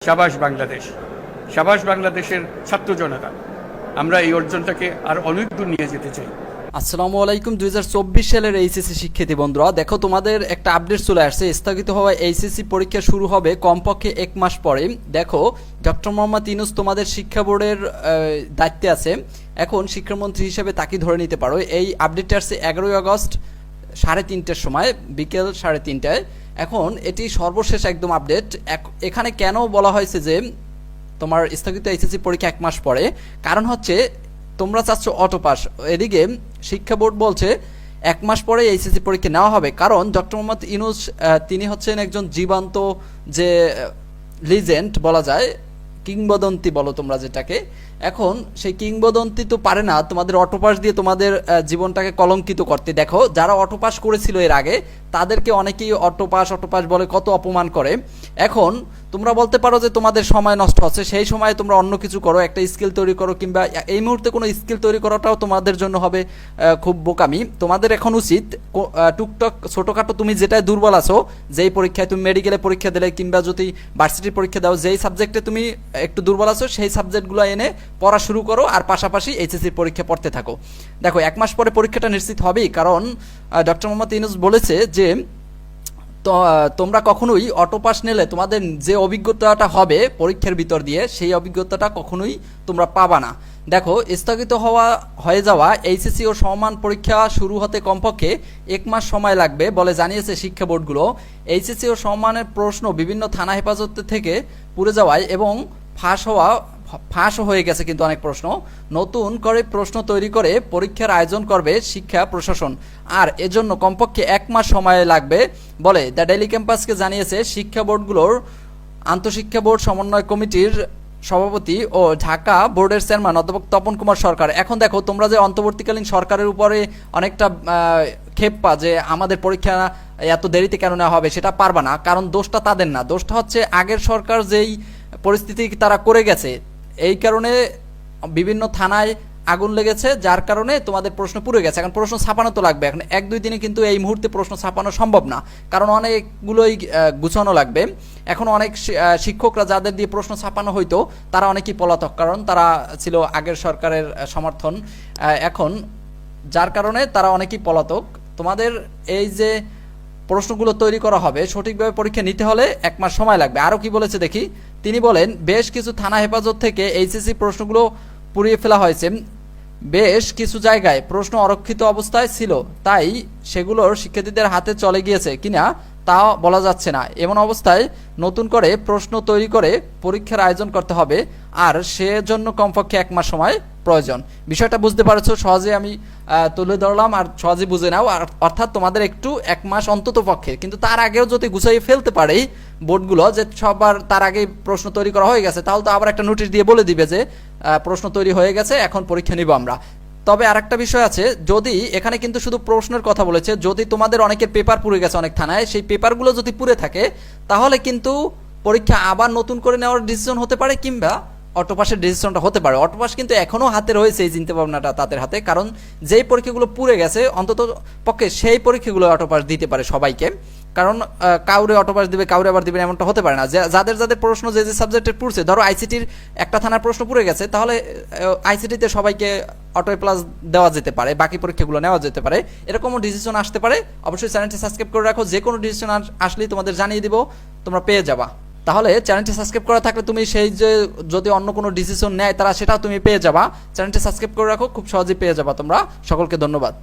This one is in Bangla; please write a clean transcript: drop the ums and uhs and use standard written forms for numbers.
শাবাশ বাংলাদেশ, শাবাশ বাংলাদেশের ছাত্র জনতা। আমরা এই অর্জনটাকে আর অনেক দূর নিয়ে যেতে চাই। আসসালামু আলাইকুম। 2024 সালের এইচএসসি শিক্ষার্থী বন্ধুরা, দেখো তোমাদের একটা আপডেট চলে আসছে। স্থগিত হওয়া এইচএসসি পরীক্ষা শুরু হবে কমপক্ষে 1 মাস পরে। দেখো, ডক্টর মোহাম্মদ ইউনূস তোমাদের শিক্ষা বোর্ডের দায়িত্বে আছে, এখন শিক্ষামন্ত্রী হিসেবে তাকে ধরে নিতে পারো। এই আপডেটটা আসছে 11ই আগস্ট 3:30টার সময়, বিকেল 3:30টায়। এখন এটি সর্বশেষ একদম আপডেট। এখানে কেন বলা হয়েছে যে তোমার স্থগিত এইচএসসি পরীক্ষা 1 মাস পরে, কারণ হচ্ছে তোমরা চাচ্ছ অটো পাস, এদিকে শিক্ষা বোর্ড বলছে 1 মাস পরে এইচএসসি পরীক্ষা নেওয়া হবে। কারণ ডক্টর মোহাম্মদ ইউনূস তিনি হচ্ছেন একজন জীবন্ত যে লিজেন্ড বলা যায়, কিংবদন্তি বলো তোমরা যেটাকে। এখন সেই কিংবদন্তি তো পারে না তোমাদের অটোপাস দিয়ে তোমাদের জীবনটাকে কলঙ্কিত করতে। দেখো, যারা অটোপাস করেছিল এর আগে তাদেরকে অনেকেই অটোপাস বলে কত অপমান করে। এখন তোমরা বলতে পারো যে তোমাদের সময় নষ্ট হচ্ছে, সেই সময় তোমরা অন্য কিছু করো, একটা স্কিল তৈরি করো, কিংবা এই মুহূর্তে কোনো স্কিল তৈরি করাটাও তোমাদের জন্য হবে খুব বোকামি। তোমাদের এখন উচিত টুকটাক ছোটোখাটো তুমি যেটাই দুর্বল আছো, যেই পরীক্ষায় তুমি মেডিকেলে পরীক্ষা দিলে কিংবা যদি ভার্সিটির পরীক্ষা দাও, যেই সাবজেক্টে তুমি একটু দুর্বল আছো সেই সাবজেক্টগুলো এনে পড়া শুরু করো, আর পাশাপাশি এইচএসসির পরীক্ষা পড়তে থাকো। দেখো, 1 মাস পরে পরীক্ষাটা নিশ্চিত হবেই, কারণ ডক্টর মোহাম্মদ ইউনূস বলেছে যে তো তোমরা কখনোই অটোপাস নিলে তোমাদের যে অভিজ্ঞতাটা হবে পরীক্ষার ভিতর দিয়ে, সেই অভিজ্ঞতাটা কখনোই তোমরা পাবা না। দেখো, স্থগিত হয়ে যাওয়া এইচএসসি ও সমমান পরীক্ষা শুরু হতে কমপক্ষে 1 মাস সময় লাগবে বলে জানিয়েছে শিক্ষা বোর্ডগুলো। এইচএসসি ও সমমানের প্রশ্ন বিভিন্ন থানা হেফাজত থেকে পুড়ে যাওয়ায় এবং ফাঁসও হয়ে গেছে কিন্তু অনেক প্রশ্ন। নতুন করে প্রশ্ন তৈরি করে পরীক্ষার আয়োজন করবে শিক্ষা প্রশাসন, আর এজন্য কমপক্ষে 1 মাস সময় লাগবে বলে দ্য ডেইলি ক্যাম্পাসকে জানিয়েছে শিক্ষা বোর্ডগুলোর আন্তঃশিক্ষা বোর্ড সমন্বয় কমিটির সভাপতি ও ঢাকা বোর্ডের চেয়ারম্যান অধ্যাপক তপন কুমার সরকার। এখন দেখো, তোমরা যে অন্তর্বর্তীকালীন সরকারের উপরে অনেকটা ক্ষেপা যে আমাদের পরীক্ষা এত দেরিতে কেন নেওয়া হবে, সেটা পারবা না। কারণ দোষটা তাদের না, দোষটা হচ্ছে আগের সরকার যেই পরিস্থিতি তারা করে গেছে, এই কারণে বিভিন্ন থানায় আগুন লেগেছে, যার কারণে তোমাদের প্রশ্ন পুড়ে গেছে। এখন প্রশ্ন ছাপানো তো লাগবে, এখন 1-2 দিনে কিন্তু এই মুহূর্তে প্রশ্ন ছাপানো সম্ভব না, কারণ অনেকগুলোই গুছানো লাগবে। এখন অনেক শিক্ষকরা যাদের দিয়ে প্রশ্ন ছাপানো হইতো তারা অনেকেই পলাতক, কারণ তারা ছিল আগের সরকারের সমর্থন, এখন যার কারণে তারা অনেকেই পলাতক। তোমাদের এই যে প্রশ্নগুলো তৈরি করা হবে, সঠিকভাবে পরীক্ষা নিতে হলে 1 মাস সময় লাগবে। আরও কি বলেছে দেখি, তিনি বলেন বেশ কিছু থানা হেফাজত থেকে এইচএসসি প্রশ্নগুলো পুড়িয়ে ফেলা হয়েছে। বেশ কিছু জায়গায় প্রশ্ন অরক্ষিত অবস্থায় ছিল, তাই সেগুলোর শিক্ষার্থীদের হাতে চলে গিয়েছে কিনা তা বলা যাচ্ছে না। এমন অবস্থায় নতুন করে প্রশ্ন তৈরি করে পরীক্ষার আয়োজন করতে হবে, আর সেজন্য কমপক্ষে 1 মাস সময় প্রয়োজন। বিষয়টা বুঝতে পারছো, সহজে আমি তুলে ধরলাম আর সহজে বুঝে নাও। আর অর্থাৎ তোমাদের একটু 1 মাস অন্তত পক্ষে, কিন্তু তার আগেও যদি গুছাইয়ে ফেলতে পারে বোর্ডগুলো যে সবার তার আগে প্রশ্ন তৈরি করা হয়ে গেছে, তাহলে তো আবার একটা নোটিশ দিয়ে বলে দিবে যে প্রশ্ন তৈরি হয়ে গেছে, এখন পরীক্ষা নিব আমরা। তবে আরেকটা বিষয় আছে, যদি এখানে কিন্তু শুধু প্রশ্নের কথা বলেছে, যদি তোমাদের অনেকের পেপার পুড়ে গেছে অনেক থানায়, সেই পেপারগুলো যদি পুড়ে থাকে তাহলে কিন্তু পরীক্ষা আবার নতুন করে নেওয়ার ডিসিশন হতে পারে, কিংবা অটোপাসের ডিসিশনটা হতে পারে। অটোপাস কিন্তু এখনও হাতে রয়েছে, এই চিন্তা ভাবনাটা তাদের হাতে, কারণ যেই পরীক্ষাগুলো পুড়ে গেছে অন্তত পক্ষে সেই পরীক্ষাগুলো অটোপাস দিতে পারে সবাইকে। কারণ কাউরে অটোপাস দিবে, কাউরে আবার দিবে এমনটা হতে পারে না। যাদের প্রশ্ন যে সাবজেক্টের পুড়ছে, ধরো আইসিটির একটা থানার প্রশ্ন পুড়ে গেছে, তাহলে আইসিটিতে সবাইকে অটো প্লাস দেওয়া যেতে পারে, বাকি পরীক্ষাগুলো নেওয়া যেতে পারে, এরকমও ডিসিশন আসতে পারে। অবশ্যই চ্যানেলটি সাবস্ক্রাইব করে রাখো, যে কোনো ডিসিশন আসলেই তোমাদের জানিয়ে দিব, তোমরা পেয়ে যাবা। তাহলে চ্যানেলটি সাবস্ক্রাইব করা থাকলে তুমি সেই যে যদি অন্য কোনো ডিসিশন নেয় তারা সেটাও তুমি পেয়ে যাবা। চ্যানেলটি সাবস্ক্রাইব করে রাখো, খুব সহজেই পেয়ে যাবা তোমরা। সকলকে ধন্যবাদ।